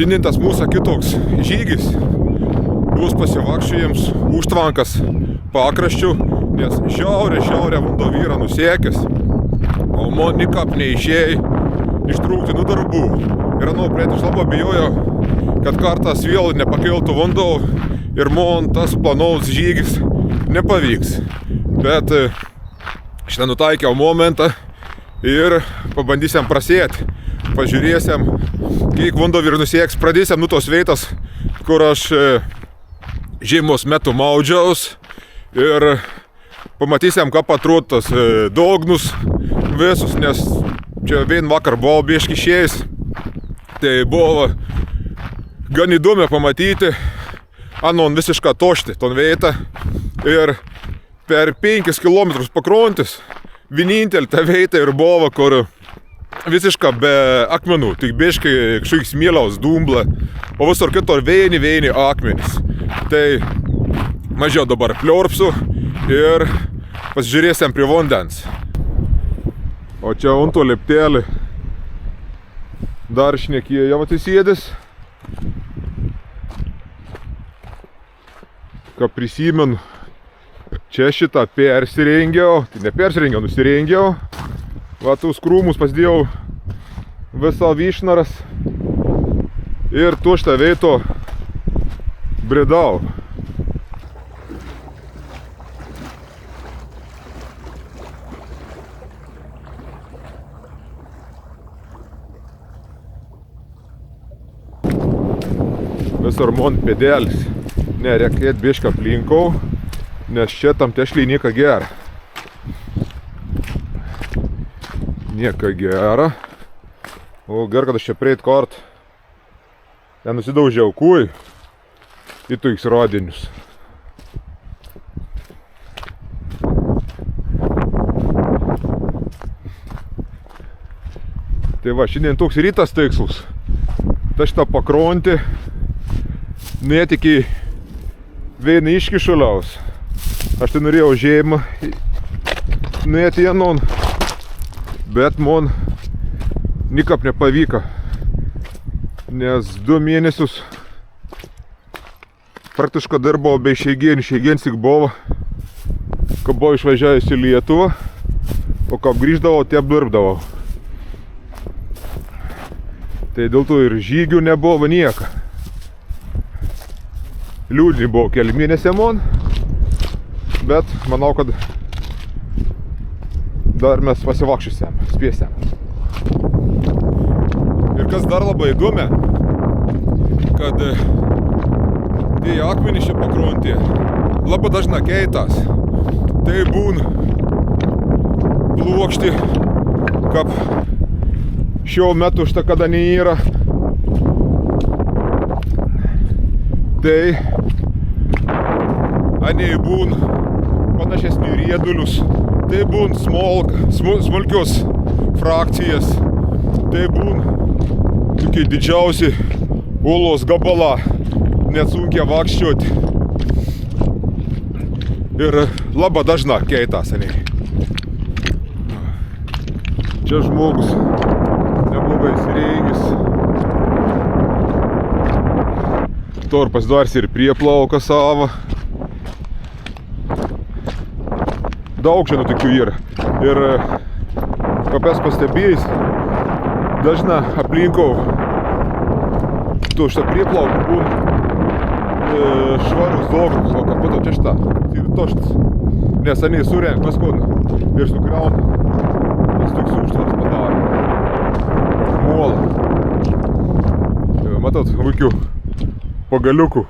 Šiandien tas mūsų kitoks žygis bus pasivakščiojams užtvankas pakraščių, nes šiaurė vando vyrą nusiekęs, o man nikap neišėjai ištrūkti nuo darbų. Ir prieš labai bijojo, kad kartas vėl nepakeltų vando ir man tas planaus žygis nepavyks. Bet šitą nutaikiau momentą ir pabandysiam prasėti. Pažiūrėsim, kiek vando vyr nusieks. Pradėsim nuo tos vietos, kur aš žiemos metu maudžiaus ir pamatysim, ką patrūt tos dognus visus, nes čia vien vakar buvau biškį išėjęs. Tai buvo gan įdomu pamatyti, anon visišką toštį ton vietą ir per 5 km pakrontis vienintelį tą vietą ir buvo, kur visiška be akmenų, tik biškai kažkoks smėliaus dumbla, o visur kitur vieni akmenys. Tai mažiau dabar pliorpsiu ir pasižiūrėsim prie vandens. O čia ant to leptelį dar šnekėjo atsisėdęs. Ką prisimenu, čia šitą persirengiau, tai nepersirengiau, nusirengiau. Va, tus krūmus pasidėjau visą vyšnaras ir tu šitą veito bredau. Visur man pėdelis. Nereikėt bišką aplinkau, nes čia tam tešliai nieka gera. Nieka gera. O gerai, kad aš čia prieit kart. Ten nusidaužiau kūj į tuiks rodinius. Tai va, šiandien toks rytas tikslus. Ta šitą pakrontį net iki vieną iškišuliaus. Aš tai norėjau žemą net vienon, bet man nikap nepavyko, nes 2 mėnesius praktiškai dirbau be išeigienis tik buvo, kai buvau išvažiavęs į Lietuvą, o kai grįždavau, tai apdirbdavau. Tai dėl to ir žygių nebuvo nieko. Liūdni buvo keli mėnesiai man, bet manau, kad dar mes pasivakščiusim, spėsim. Ir kas dar labai įdomi, kad tie akmenys čia pakrontė labai dažnai keitas. Tai būna plokšti, kaip šiuo metu šitą kada nėra. Tai anei būn panašesni riedulius, tai būn smulkios frakcijas, tai būn tokie didžiausi uolos gabala, net sunkia vakščiuoti. Ir labai dažna keitas anei. Čia žmogus neblogai įsirengęs. To ir pasidarsi ir prieplauką savo. Daug čia tokių yra. Ir kaip esu pastebėjęs, dažna aplinkau tu šitą prieplauką būna švarus dognus, o kaip matau čia šitą, tai toštas. Nes aniai surenk paskona ir sukraun, nes toks užtvaras padaro. Mola. Matot, vaikių pagaliukų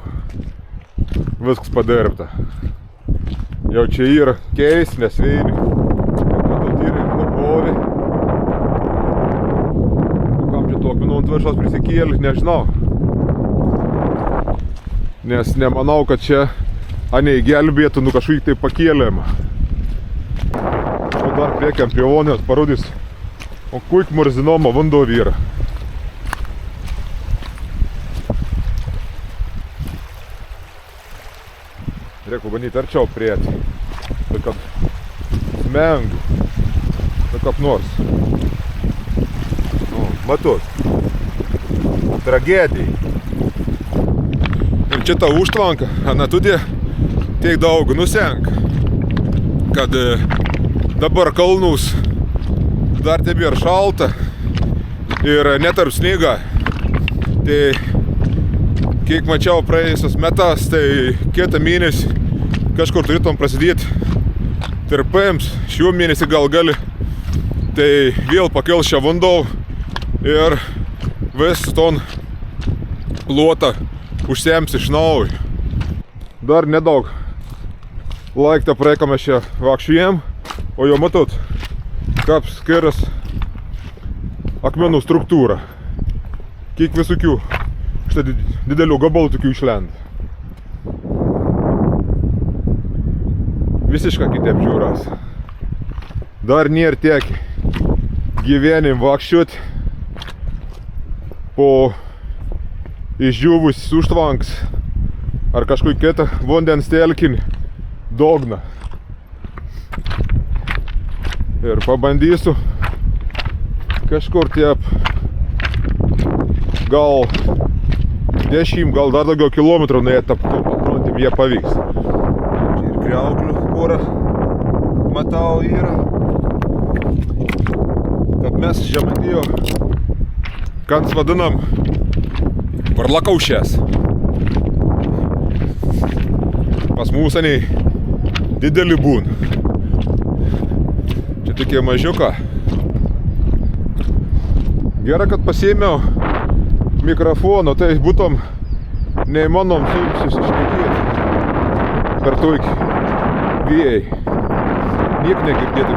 viskas padirbta. Jau čia yra keis, nes vieni. Matot, yra ir nupovė. Kam čia to akmenų ant viršos prisikėlė, nežinau. Nes nemanau, kad čia anei gelbėtų kažkaip tai pakėlėma. O dar priekiam prie vonės parodys, o kuik marzinoma vando vyra. Reikia bandyti arčiau prieiti, tai kad smengu, tai kaip nors. Matot. tragedija. Ir čia ta užtvanka, netudė tiek daug nusenka, kad dabar kalnus dar tebėra šalta ir netarp sniega. Tai kiek mačiau praėjusios metas, tai kitą mėnesį kažkur turėtum prasidėti tirpėms, šiuo mėnesį gal gali, tai vėl pakels šią vandą ir vis ton plotą užsems iš naujo. Dar nedaug laiką praeika mes čia vakščiujam, o jau matot, kaip skiras akmenų struktūra. Kiek visokių štai didelių gabalų tokių išlenda. Visiškai kitaip žiūras. Dar nėra tiek gyvenim vakščiut po išdžiūvusius užtvankas ar kažkokį kitą vandens telkinį dugną. Ir pabandysiu kažkur tiep gal 10, gal dar daugiau kilometrų nuėti pakrantėm, jie pavyks. Čia ir kriauklių porą matau yra. Kad mes Žemaitijo, kans vadinam varlakaušės. Pas mūsų seniai didelį būna. Čia tokie mažiuką. Gerai, kad pasiėmiau mikrofoną, tai būtum neįmanom su jums susišnekėti per tokį vėjai. Niek negirdėtų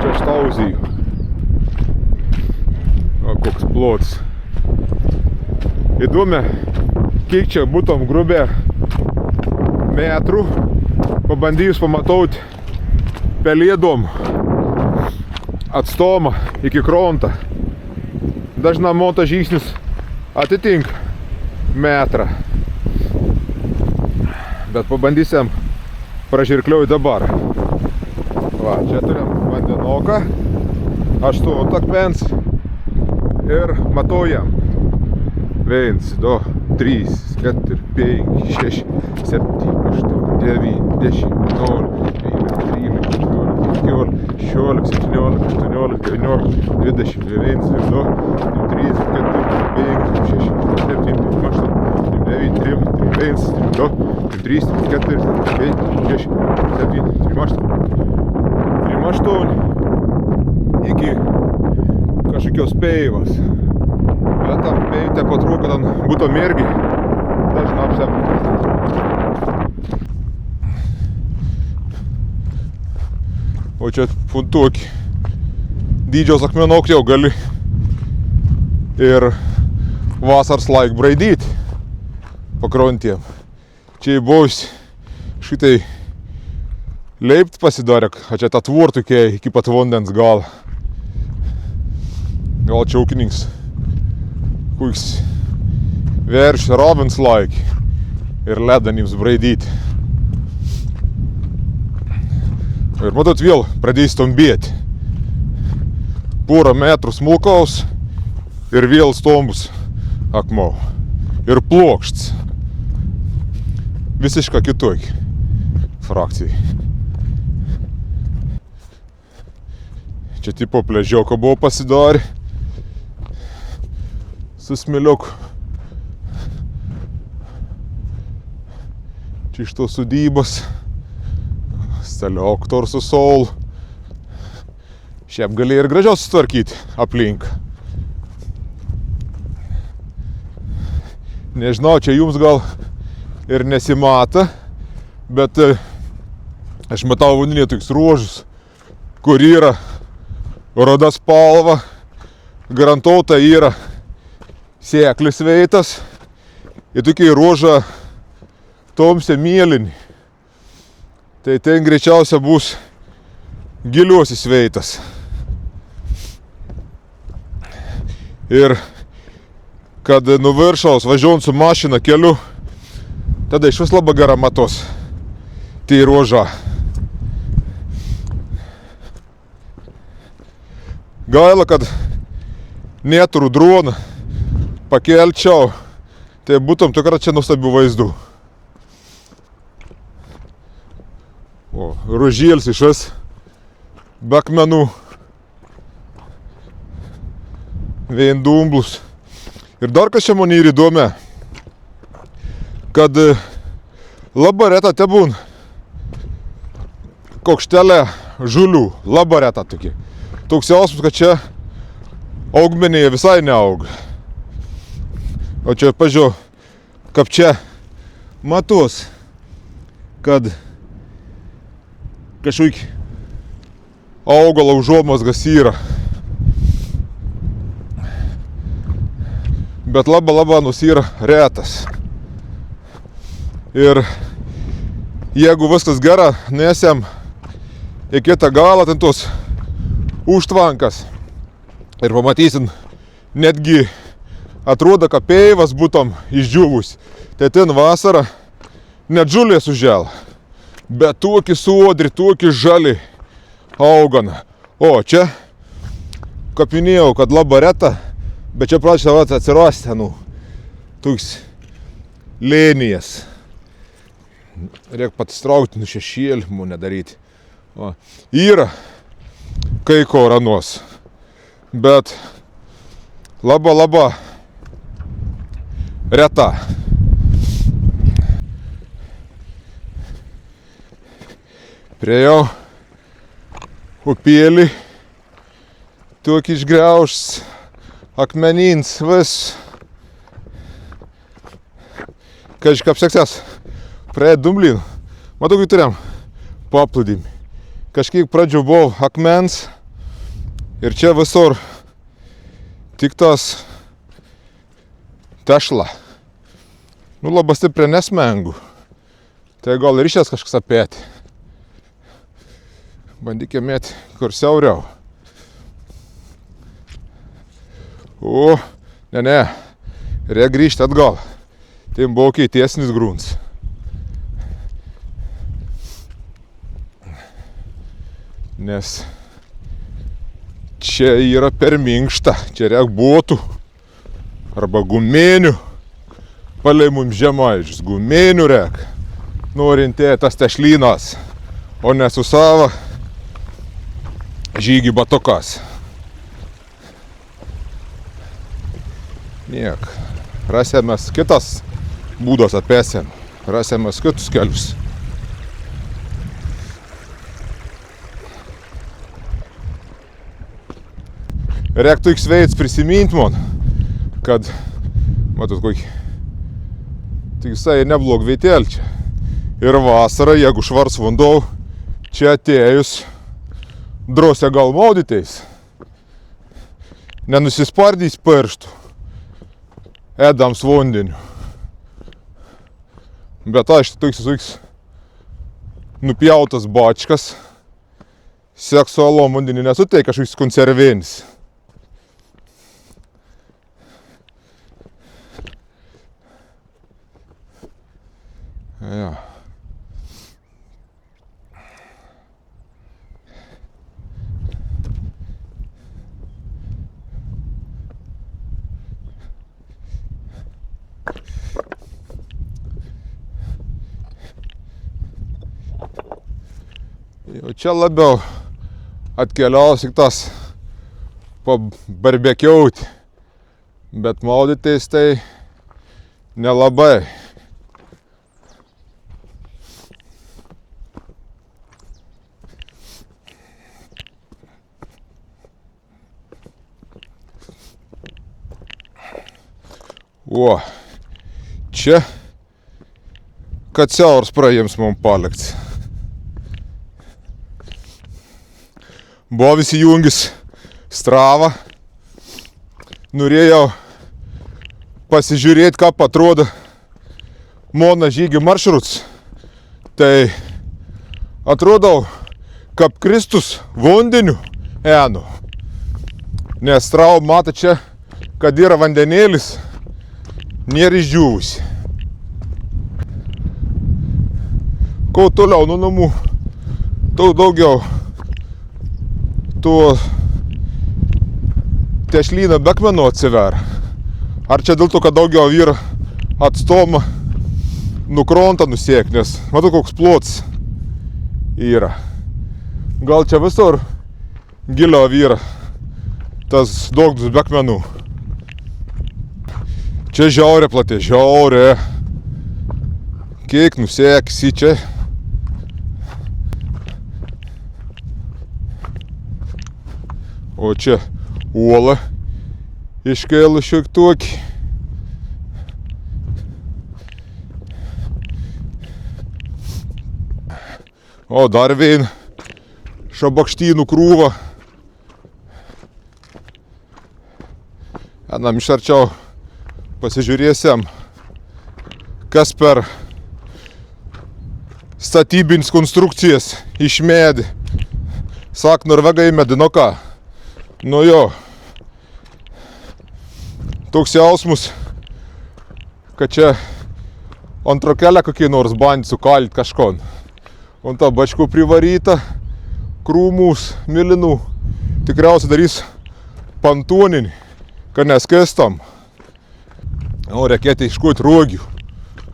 čia štauzijų. O koks plots. Įdomi, kiek čia būtum grubė metrų, pabandys pamatauti pelėdom atstomą iki kronto. Dažnai montas žingsnis atitinka metrą. Bet pabandysim pražirkliauti dabar. Va, čia turim vandenoką, 8 akmens ir matuojam. 1, 2, 3, 4, 5, 6, 7, 8, 9, 10, 11, 12, 13, 14, 15, 16, 17, 18, 19, 20, 21, 22, 23, 24, 25, 26, 27, 28, 29, 30, 31, 32, 33, 34, 35, 36, 38 iki kažkokios peivas. Bet tam peivite, ko trūka, ten būtų mergi, dažnai apsep. O čia tokį dydžios akmenok jau gali ir vasars laik braidyti pakrantėm. Čia buvus šitai leipt pasidarė, o čia tą tvortų iki pat vandens gal. Gal čia ūkininkas koks verš ravins laik ir ledanims braidyti. Ir matot, vėl pradės tombėti. Porą metrų smulkaus ir vėl stombus akmuo. Ir plokšts. Visiškai kitokį frakcijai. Čia tipo pležioko buvo pasidarę. Su smėliuku. Čia iš tos sudybos. Steliok torsu saul. Šiaip gali ir gražiau sutvarkyti aplink. Nežinau, čia jums gal ir nesimata, bet aš matau vandenį toks ruožus, kur yra ruda spalva, garantuota yra sėklis veitas ir tokie ruožą tomse mėlynį. Tai ten greičiausia bus giliuosis veitas. Ir kad nuo viršaus važiuojant su mašina keliu, tada iš vis labai gera matos tai ruožą. Gaila, kad neturiu droną, pakelčiau, tai būtum tikrai čia nuostabių vaizdų. O, ružėlis išvis, be akmenų, vien dumblus. Ir dar kas čia man yra įdomi, kad labai reta te būn kokštelė žulių, labai reta tokie. Toks jausmas, kad čia augmenėje visai neauga. O čia, pažiūrėjau, kaip čia matos, kad kažkaip augalo užuomazgas yra. Bet labai nus yra retas. Ir jeigu viskas gera, nesam į kitą galą, ten tos užtvankas. Ir pamatysim, netgi atrodo, kad peivas būtum išdžiūvus. Tai ten vasarą net žulės užžela. Bet tokį sodri, tokį žali augana. O čia, kaip minėjau, kad labai reta, bet čia pradžia atsirasti, toks lėnijas. Reikia patistraukti, šešėlį, nedaryti. O, yra kai ko ranos, bet labai reta. Priejau upėlį, tokį išgriaužs akmenins vis. Kažkaip seksės. Praėjo dumblin. Matau, kai turėjom paplūdimį. Kažkiek pradžių buvo akmens ir čia visur tik tas tešla. Labai stipriai nesmengu. Tai gal ir išės kažkas apėti. Bandykime mėti kur siauriau. O, ne. Reikia grįžti atgal. Tai buvo tiesnis grūns. Nes čia yra per minkšta, čia reik botų arba gumėnių, palei mums žemaičius, gumėnių reik, norintėja tas tešlynas, o ne su savo žygį batukas. Niek, rasimės kitas būdas apėsim, rasimės kitus kelius. Reiktų įsveic prisiminti man, kad, matot, kokį, tik visai neblog veitėlį čia. Ir vasarą, jeigu švars vanduo, čia atėjus, drosė gal maudyteis, nenusispardys pirštų, edams vandeniu. Bet aš toks nupjautas bačkas, seksualom vandenį nesuteikia kažkoks konservinis. Ja. Jau čia labiau atkeliaus tik tas pabarbekiauti, bet maudytis tai nelabai. O, čia, kad siauras praėjams mums palikts. Buvo visi jungis Strava. Norėjau pasižiūrėti, kaip atrodo mano žygio maršruts. Tai atrodau, kaip Kristus vandeniu eno. Nes Strava mato čia, kad yra vandenėlis. Nėra išdžiūvusi. Kuo toliau nuo namų, tuo daugiau tuo tešlyną be akmenų atsiveria. Ar čia dėl to, kad daugiau yra atstomą nukrontą nusiek, nes matau, koks plots yra. Gal čia visur gilio yra tas daug be akmenų. Čia žiaurė platė, žiaurė. Kiek nusiekisi čia. O čia uola iškėlė šiek tokį. O dar vien šabakštynų krūva. Einam iš arčiau pasižiūrėsim, kas per statybins konstrukcijas iš medį. Sak, norvegai medinoką. Nu jo, toks jausmus, kad čia antro kelią kokį nors bandį sukalt kažkon. O ta bačkų privaryta, krūmus, milinų, tikriausiai darys pantoninį, kad neskestam. O reikėtų iškoti rogių.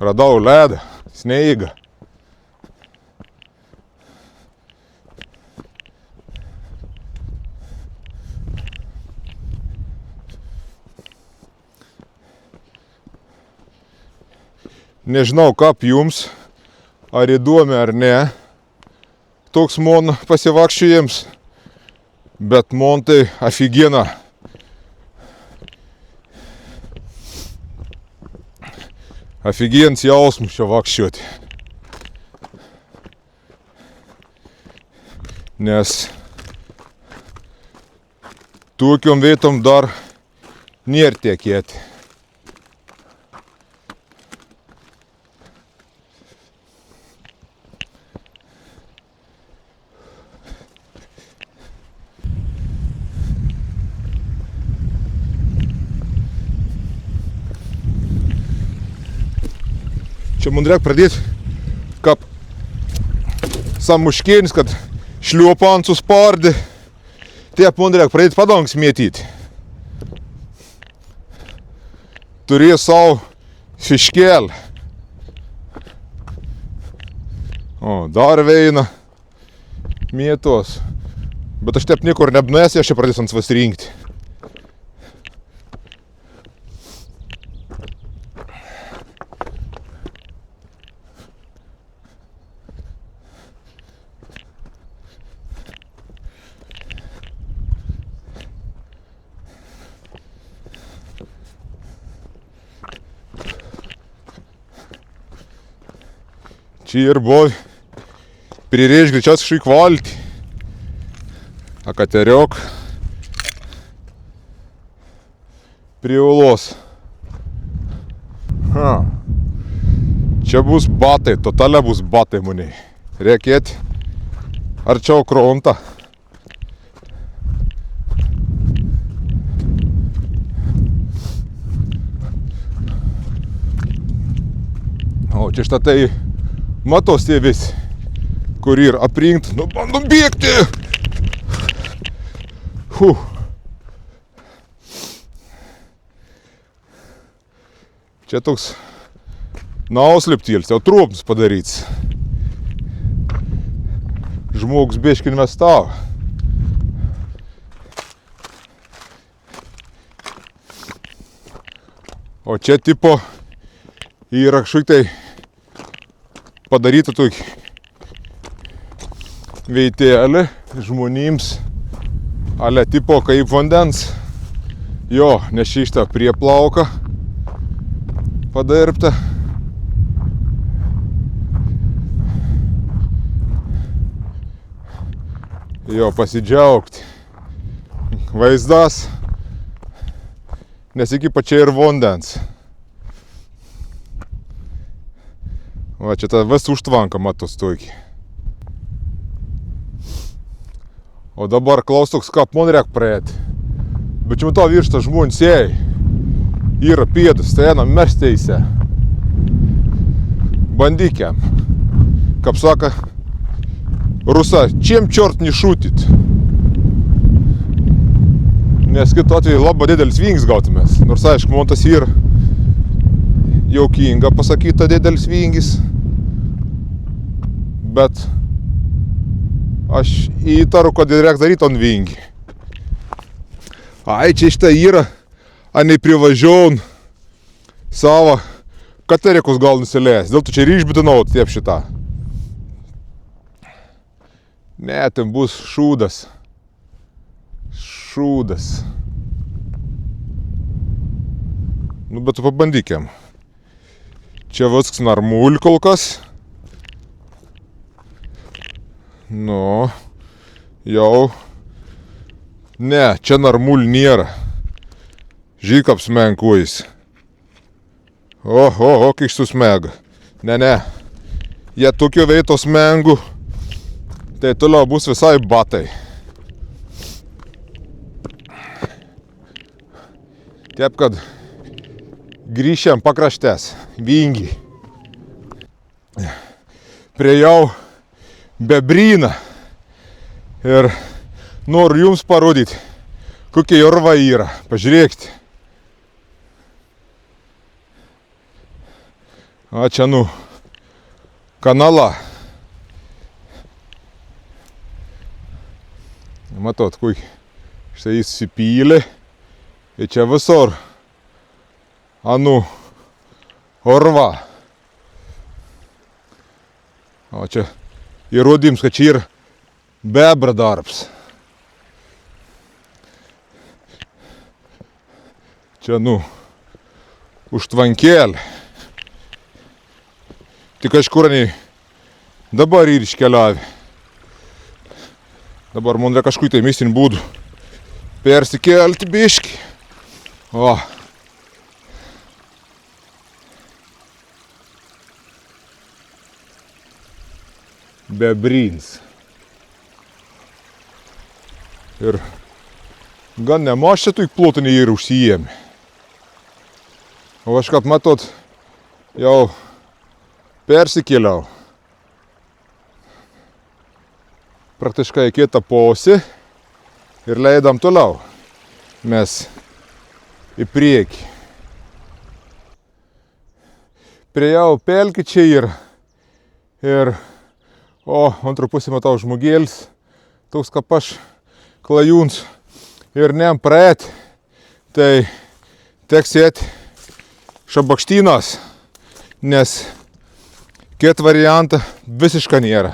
Radau ledą, sneigą. Nežinau, kaip jums, ar įdomi ar ne, toks mon pasivakščiojams, bet mon tai aфигенно. Aфигенс jausmus čia vakščioti. Nes tokiom vietom dar nėr tiekėti. Čia man reikia pradėti, kaip samuškėnis, kad šliuopant suspardė. Taip man reikia pradėti padangas mėtyti. Turėjo savo fiškelį. O, dar veina mėtos. Bet aš taip niekur nebnuėsiu, aš čia pradėsiu ant savas rinkti. Čia ir buvo prireiš greičiausiai kažkaip valti. Akateriok prie uolos. Čia bus batai, totalia bus batai maniai. Reikėti arčiau krontą. O čia štatai matos tie visi, kur yra aprinkt. Nu, bandom bėgti! Čia toks nauslėptėlis, jau trūpnis padaryts. Žmogus biškį investavo. O čia tipo yra kažkaip tai padaryta tokį veitelį žmonėms, ale tipo kaip vandens. Jo, nes šitą prieplauką padirbta. Jo, pasidžiaugti. Vaizdas, nes iki pačiai ir vandens. Va, čia ta vis užtvanka matos toki. O dabar klausoks, kaip man reik praeiti. Bet čia matau virš tas žmonės ėjai. Yra pėdus, tai einam mes teisę. Bandykiam. Kaip saka Rusa, čiem čort не шутит. Nes kitu atveju labai didelis vingis gautumės. Nors aišku, montas yra jaukinga pasakyta didelis vingis. Bet aš įtaru, kad reikia daryti ant vingį. Ai, čia šitą yra, anei privažiaun savo katerikus gal nusileis. Dėl to čia ir išbidinau tiep šitą. Ne, ten bus šūdas. Šūdas. Nu, bet pabandykim. Čia viskas normul kol kas. Nu, jau. Ne, čia normul nėra. Žiūrėk apsmenkuojasi. Kiek susmega. Ne. Jie tokio veito smengų, tai toliau bus visai batai. Taip, kad grįšiam pakraštės, vingi. Prie jau bebryną. Ir noriu jums parodyti, kokia jorva yra. Pažiūrėkite. A čia kanala. Matot, kui štai jis įsipylė. Ir čia visur. Orva. O čia įrodyms, kad čia yra bebra darbs. Čia, užtvankėlė. Tik kažkur dabar ir iškeliavi. Dabar man reikia kažkui tai mistinį būdų persikelti biškį. O. Bebryns. Ir gan nemaž čia tų plotinį ir užsijėmė. O aš kad matot, jau persikėliau. Praktiškai kitą posį ir leidam toliau. Mes į priekį. Prie jau pelkį čia yra. Ir, antrą pusę matau žmogėlis. Toks kaip aš klajūns. Ir neam praeit. Tai teks sėti šabakštynas. Nes kit variantą visiškai nėra.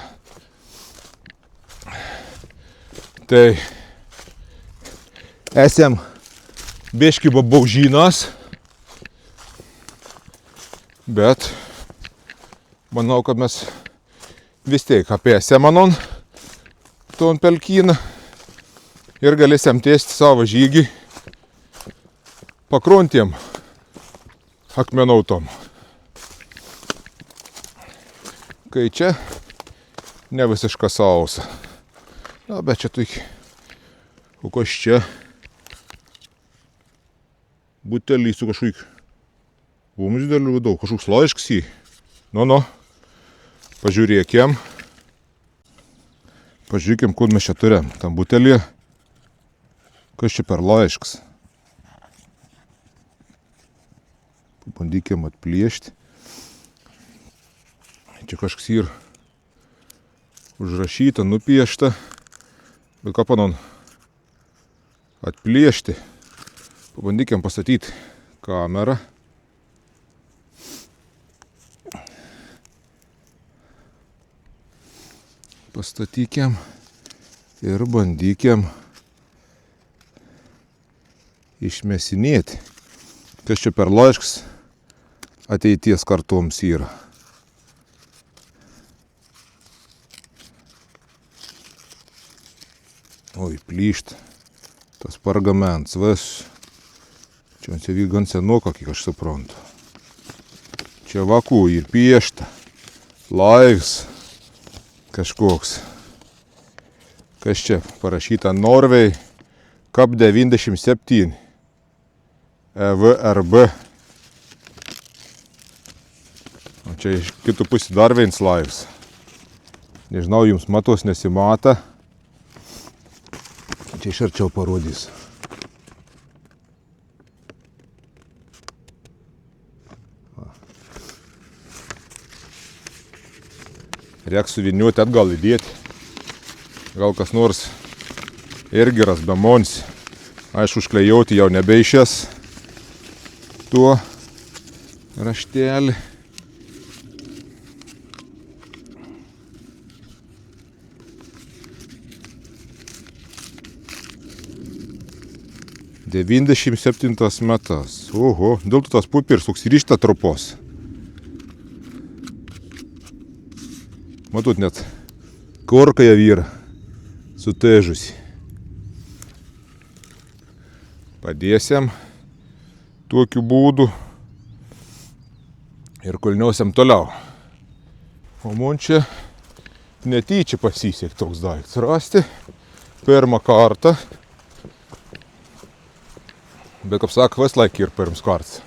Tai esam biškį babaužynas, bet manau, kad mes vis tiek apėsėm manon ton pelkyną ir galėsim tęsti savo žygį pakruntėm akmenautom. Kai čia ne visiška sausa. Na, bet čia tik, kokios čia butelį su kažkaip vamzdeliu daug, kažkoks laiškas jį. Pažiūrėkim. Pažiūrėkim, kur mes čia turim. Tam butelį, kas čia per laiškas. Pabandykim atplėšti. Čia kažkas yra užrašyta, nupiešta. Bet ką panon atplėšti. Pabandykim pastatyti kamerą. Pastatykim ir bandykim išmesinėti. Kas čia per laiškas ateities kartoms yra. Oi, plyšt. Tas pergaments, vis. Čia gan senoka, kiek aš suprantu. Čia vakų ir piešta. Laivs. Kažkoks. Kas čia parašyta Norvei. Kap 97. EVRB. O čia iš kitų pusį dar viens laivs. Nežinau, jums matos nesimata. Čia iš arčiau parodys. Reiks suviniuoti atgal įdėti. Gal kas nors irgi ras bemonsi. Aišku, užklejauti jau nebeišės tuo raštelį. ...97 metas. Oho, dėl to tas pupirs toks ryšta tropos. Matot, net korka jau yra sutėžusi. Padėsiam tokiu būdu ir kulniosiam toliau. O man čia netyčia pasisiek toks daiktas rasti. Pirmą kartą. Bet, kaip sako, vis laik ir pirms kartas.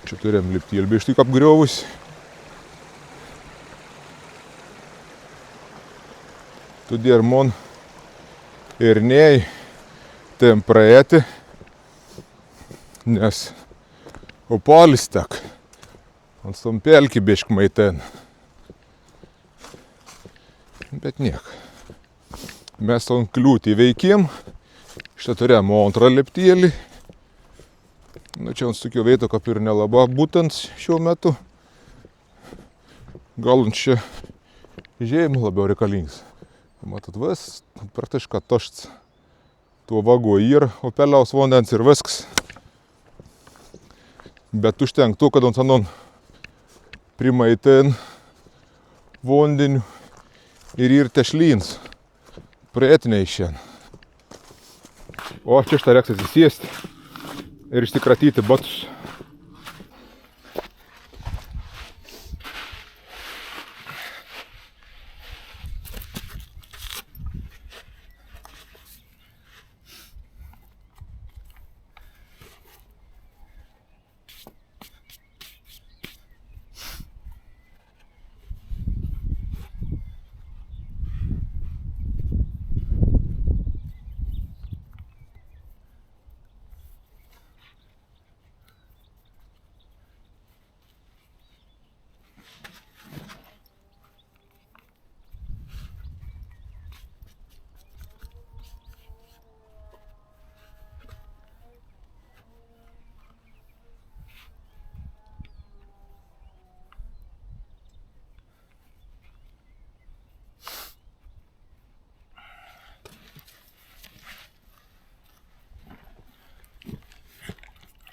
Čia turėjom lipti ilbiai tik apgriovus. Todėl man ir nei ten praeiti, nes opalis tek. Ant stompelkį biškmai ten. Bet niek. Mes ant kliūtį veikim. Šitą turėjom antrą leptėlį. Nu, čia ant tokio veito kaip ir nelaba būtent šiuo metu. Gal ant čia žėjimų labiau reikalingas. Matot, vis praktiškai tošts tuo vagu yra, o peliaus vandens ir viskas. Bet užtenk to, kad ant anon primaitin vandeniu ir tešlyns. Praetiniai šiandien. O čia šitą reiks atsisėsti ir išsikratyti batus.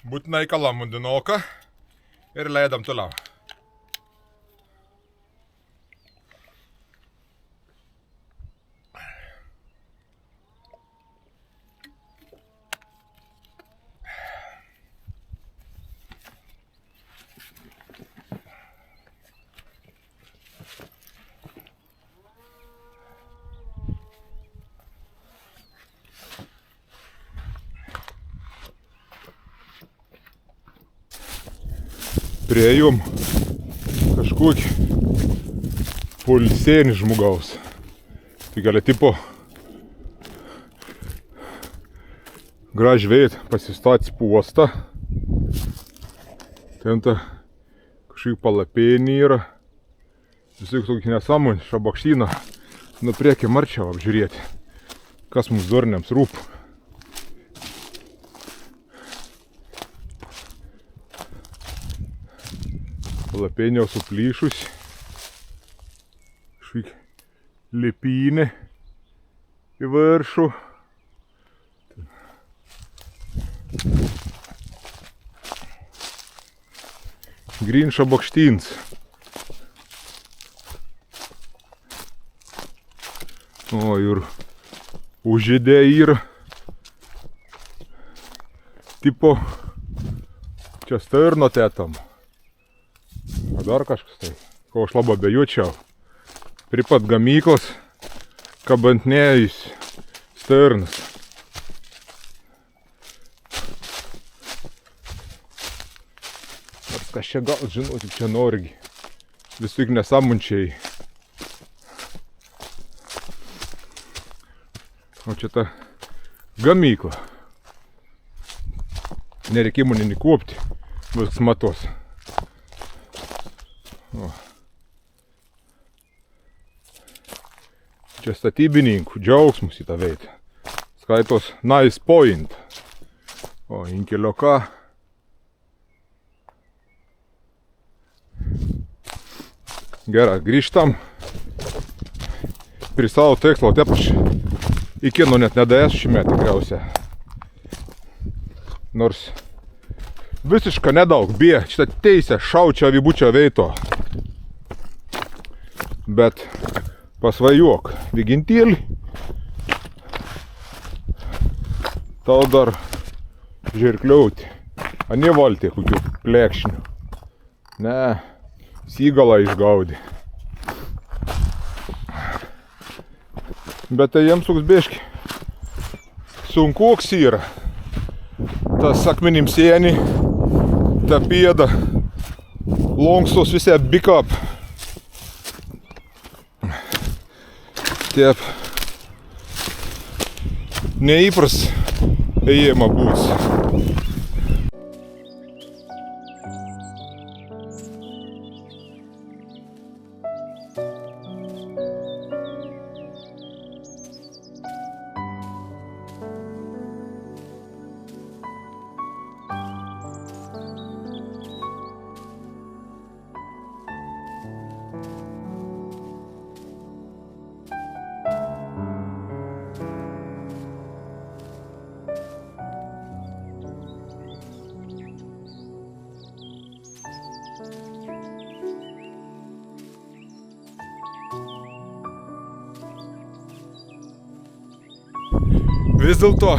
Būtinai kalam undinoką ir leidam toliau. Priėjom kažkokį poilsėnį žmogaus. Tai gali tipo gražiai pasistatyti puostą. Ten ta kažkaip palapėnį yra. Visai tokį nesąmonį šabakštyną. Nu priekį marčiau apžiūrėti, kas mums dorniams rūp. Palapėnė jau suplyšus. Kažkaip lipynė į viršų. Gryn šabakštyns. O ir užžydė yra. Tipo čia stirno tėtam. O dar kažkas tai, ko aš labai abejočiau. Prie pat gamyklos kabantinėjus stirnas. Nors kas čia gal žinoti, čia norgi. Vis tik nesąmončiai. O čia ta gamykla. Nereikia įmonį kuopti, viskas matos. O. Čia statybininkų džiaugsmus į tą veitą. Skaitos nice point. O inkilioka. Gerai, grįžtam prie savo tikslo. Taip aš iki net nedaės šiame tikriausia. Nors visiška nedaug, bie, šitą teisę šaučia avibučio veito. Bet pasvajuok, vigintėlį. Tau dar žirkliauti. A nevalti kokių plekšnių. Ne, sygalą išgaudė. Bet tai jiems toks biški sunkoks yra. Tas akmenim sienį, ta pėda, lonkstos visi abikap. Taip, neįpras ėjimą bus. Vis dėlto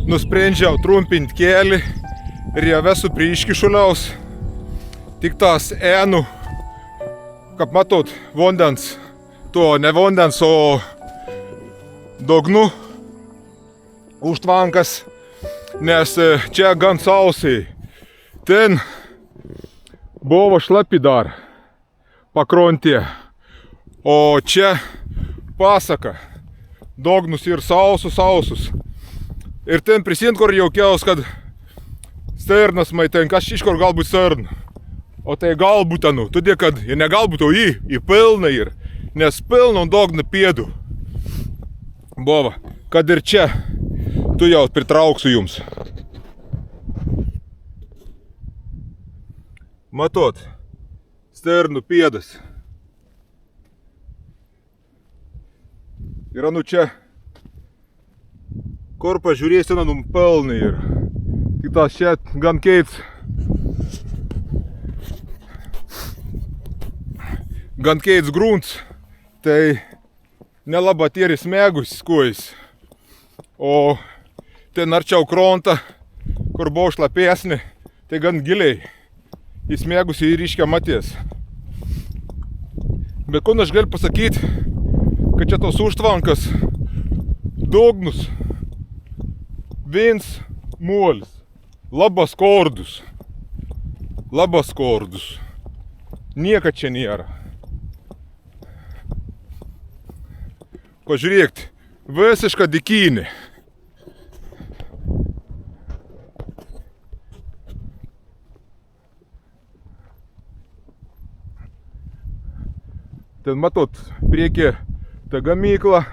nusprendžiau trumpinti kelią ir ją vesu prie iškišuliaus. Tik tas ėnų, kaip matot, vandens, to ne vandens, o dognų užtvankas, nes čia gan sausiai. Ten buvo šlapi dar pakrontė, o čia pasaka. Dognus ir sausus. Ir ten prisint, kur jaukiaus, kad sternas maitin, kas iškur galbūt stern. O tai galbūt anu, todėl kad ir negalbūt, o į pilną ir. Nes pilną dogną pėdų. Buvo, kad ir čia tu jau pritrauksiu jums. Matot, sternų pėdas. Ir anu čia, kur pažiūrėsi, anu pelnai ir tik tas čia gan keits. Gan keits grunts, tai nelaba tieri smegus skojais. O ten arčiau kronta, kur buvo šlapesnė, tai gan giliai. Į smegus į ryškę matės. Bet ko aš galiu pasakyti, kad čia tos užtvankas, dognus, viens molis, labas kordus. Nieka čia nėra. Pažiūrėkit, visiška dykynė. Ten matot, priekyje ta gamykla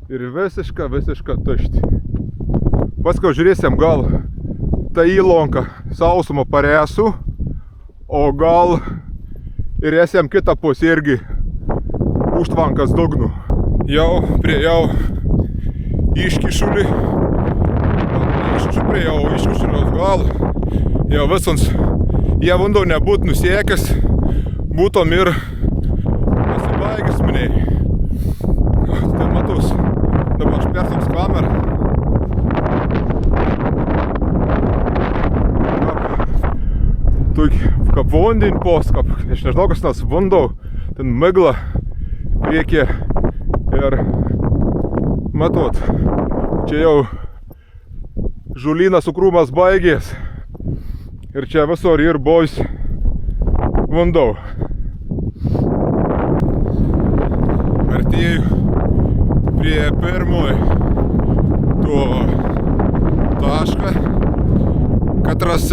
ir visiška tušti. Paskui žiūrėsim, gal ta įlonka sausumą paresų, o gal ir esam kitą pusę irgi užtvankas dugnų. Jau priejau iškišulį, priejau iškišulios gal, jau visons jie vandau nebūt nusiekęs, būtom ir pasibaigęs miniai. Tai matus, dabar aš persams kamerą. Kaip vandin pos, kaip, aš nežinau, kas nas vandau, ten migla priekyje ir matot, čia jau žulynas sukrūmas baigės ir čia visur ir bois vandau. Artėju prie pirmojo to tašką, katras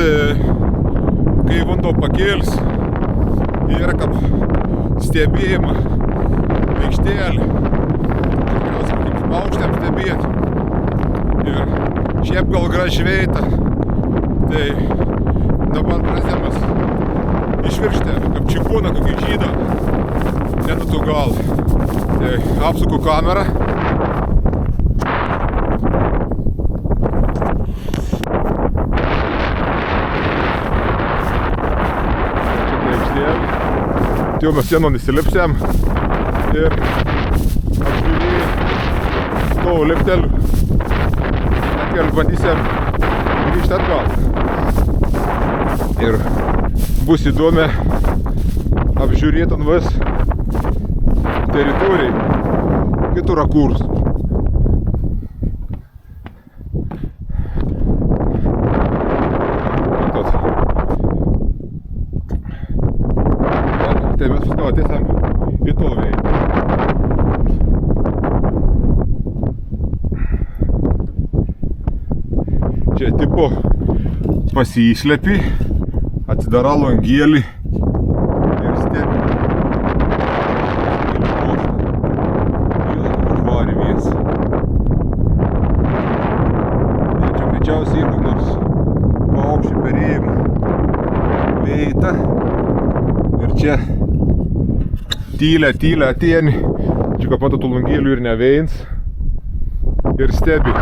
kai vandau pakėlis ir kaip stebėjimą aikštelį. Tikriausiai kaip paukštėm stebėti. Ir šiaip gal graži veita. Tai dabar pradėmas išvirkštę, kaip čipūną, kokį žydą. Nenutų gal. Tai apsuku kamerą. Jau mes sienon įsilipsėm ir apžiūrėjai stovų liptelių. Ir bandysim grįžti atgal. Ir bus įdomi apžiūrėti NVS teritorijai kitų rakursų. Tai mes paskui atėsam į to veidą. Čia tipo pasislepi, atsidara langėlį ir stebi. Užvarė vies. Čia greičiausiai irgi nors paukščių perėjimą veita. Ir čia tylia atėni, čia ką pat tų langėlių ir neveins ir stebi.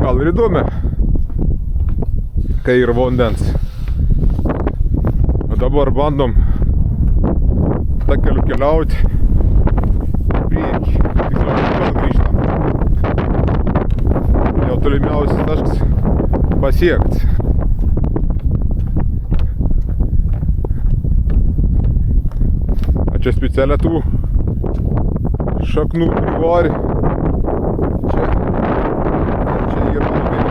Gal ir įdomi, kai ir vandens. O dabar bandom tą keliu keliauti priekį, tiksliau gal grįžtam. Jau tolimiausias taškas pasiekti. A čia specialia tų šaknų privarė. Čia yra labai.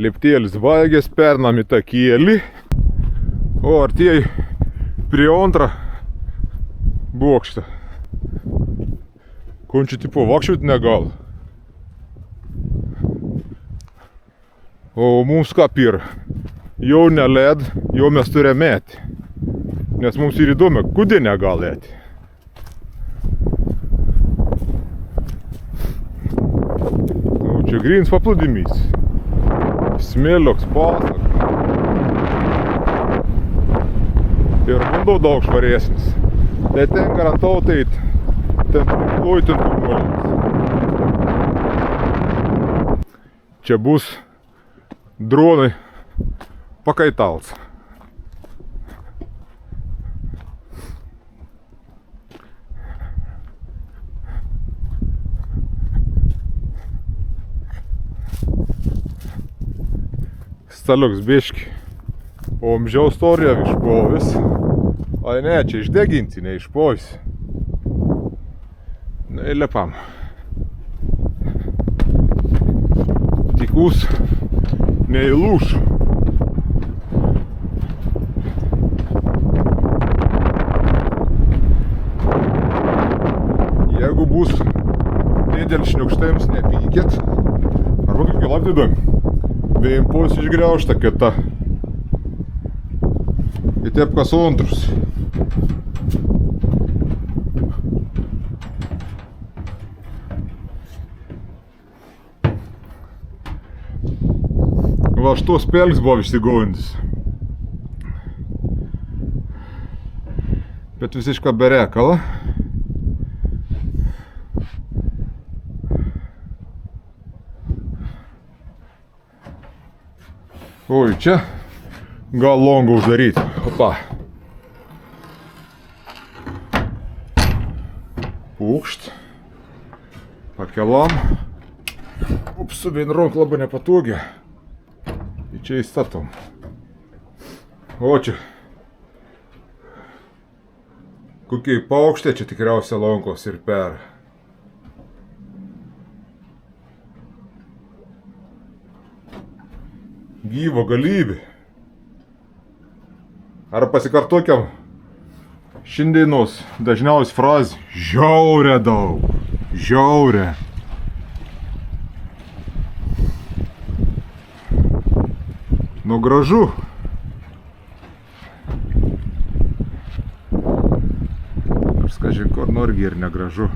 Liptėlis baigės, pernam į tą kėlį. O artėjai prie antrą bokštą. Končių tipo vakščiut negal. O mums ką pyr? Jau neled, jau mes turime mėti. Nes mums ir įdomi, kodėl negal ėti. O čia grins paplūdimys. Smėlioks pasak. Ir vanduo daug švaresnis. Tai ten garantuotai ten muolinis. Čia bus dronai pakaitals. Staliuks biški. O amžiau storija išpovis. Ai ne, čia išdeginti, ne išpovis. Neįlepam. Tikus neįlūš. Jeigu bus dėl šniukštėms nepykit, arba kaip lapdidom, vėjim pos išgriaužta kita. И taip kas antrus. Va šitos pelks buvo išsigaujantis. Bet visiška berekala. Oi, čia gal longą uždaryti. Opa. Pūkšt. Pakelam. Ups, su vienronk labai nepatogiai. Ir čia įstatom. O čia. Kokiai paukštė, čia tikriausia lankos ir per. Gyvo galybė. Ar pasikartokiam šiandienos dažniausiai frazė žiaurė daug. Žiaurė. Nu gražu. Nors kažin kur norgi ir negražu.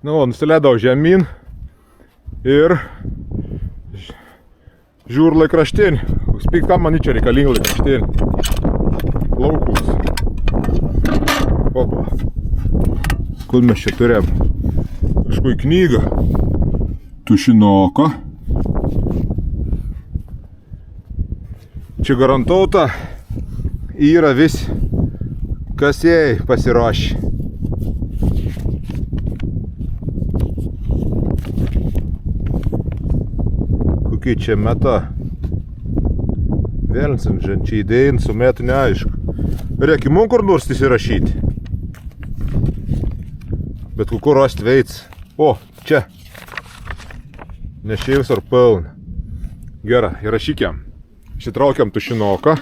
Nu, nusileidau žemyn ir žiūriu laikraštinį. Spyk, kam man čia reikalinga laikraštinį. Laukus. Opa. Kur mes čia turėjom? Kažkui knygą. Tušinoką. Čia garantuota yra vis, kas jai pasirašė. Kokie čia meta. Vėlinsim, čia idėjin su metu neaišku. Reikia mums kur nors įsirašyti. Bet kur rasti veids. O, čia. Nešėjus ar pilna. Gerai, įrašykiam. Išsitraukiam tušinoką.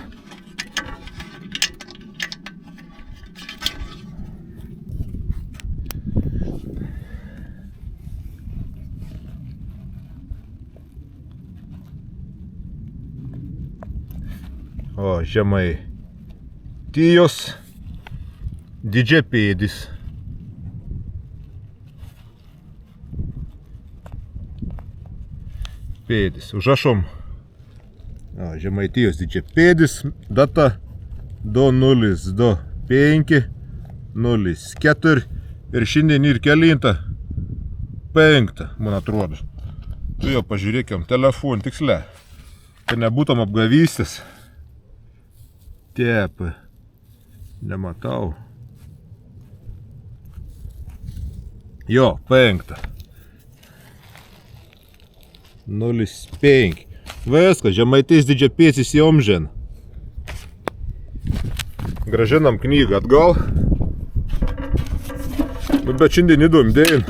O, Žemaitijos Didžiapėdis. Pėdis. Užrašom. Žemaitijos Didžiapėdis. Data 2025-04. Ir šiandien ir kelinta. 5, man atrodo. Tu jau pažiūrėkiam telefon tiksle. Kad nebūtum apgavystės. Tepa. Nematau. Jo, 5. 05. Viskas, Žemaitijos Didžiapėdis įamžina. Grąžinam knygą atgal. Bet šiandien įdom dėjim.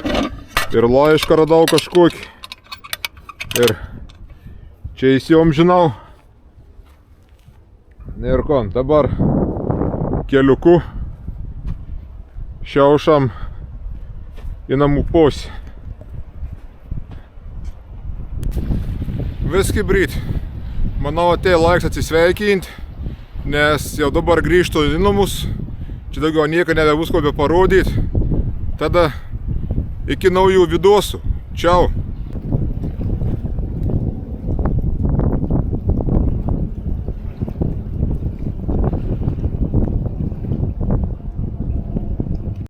Ir laišką radau kažkokį. Ir čia įsiamžinau. Ir kon, dabar keliuku šiaušam į namų posį. Viskai bryt. Manau, atėjo laikas atsisveikinti, nes jau dabar grįžtu į namus. Čia daugiau nieko nebebus ko parodyti. Tada iki naujų vidosų. Čiau.